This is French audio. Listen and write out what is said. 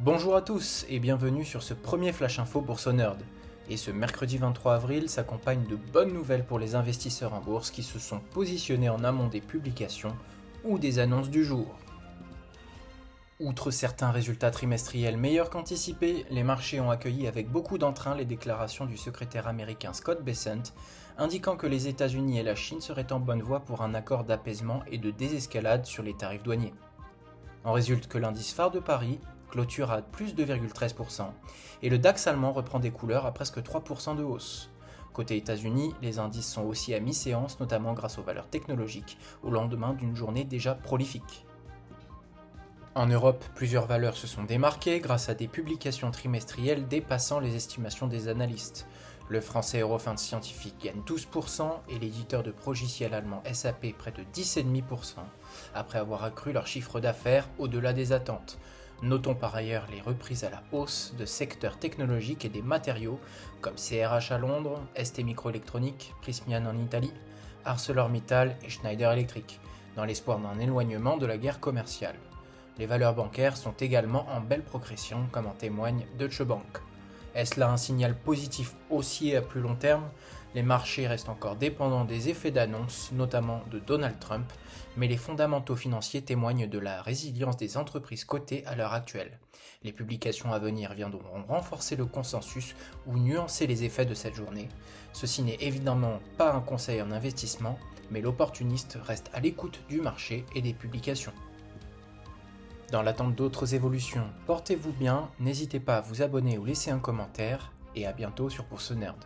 Bonjour à tous et bienvenue sur ce premier Flash Info Bourse Nerd. Et ce mercredi 23 avril s'accompagne de bonnes nouvelles pour les investisseurs en bourse qui se sont positionnés en amont des publications ou des annonces du jour. Outre certains résultats trimestriels meilleurs qu'anticipés, les marchés ont accueilli avec beaucoup d'entrain les déclarations du secrétaire américain Scott Bessent, indiquant que les États-Unis et la Chine seraient en bonne voie pour un accord d'apaisement et de désescalade sur les tarifs douaniers. En résulte que l'indice phare de Paris clôture à plus 2,13% et le DAX allemand reprend des couleurs à presque 3% de hausse. Côté États-Unis, les indices sont aussi à mi-séance, notamment grâce aux valeurs technologiques, au lendemain d'une journée déjà prolifique. En Europe, plusieurs valeurs se sont démarquées grâce à des publications trimestrielles dépassant les estimations des analystes. Le français Eurofins Scientifique gagne 12% et l'éditeur de progiciels allemand SAP près de 10,5%, après avoir accru leur chiffre d'affaires au-delà des attentes. Notons par ailleurs les reprises à la hausse de secteurs technologiques et des matériaux comme CRH à Londres, ST Microelectronics, Prysmian en Italie, ArcelorMittal et Schneider Electric, dans l'espoir d'un éloignement de la guerre commerciale. Les valeurs bancaires sont également en belle progression, comme en témoigne Deutsche Bank. Est-ce là un signal positif haussier à plus long terme ? Les marchés restent encore dépendants des effets d'annonce, notamment de Donald Trump, mais les fondamentaux financiers témoignent de la résilience des entreprises cotées à l'heure actuelle. Les publications à venir viendront renforcer le consensus ou nuancer les effets de cette journée. Ceci n'est évidemment pas un conseil en investissement, mais l'opportuniste reste à l'écoute du marché et des publications. Dans l'attente d'autres évolutions, portez-vous bien, n'hésitez pas à vous abonner ou laisser un commentaire, et à bientôt sur Bourse Nerd.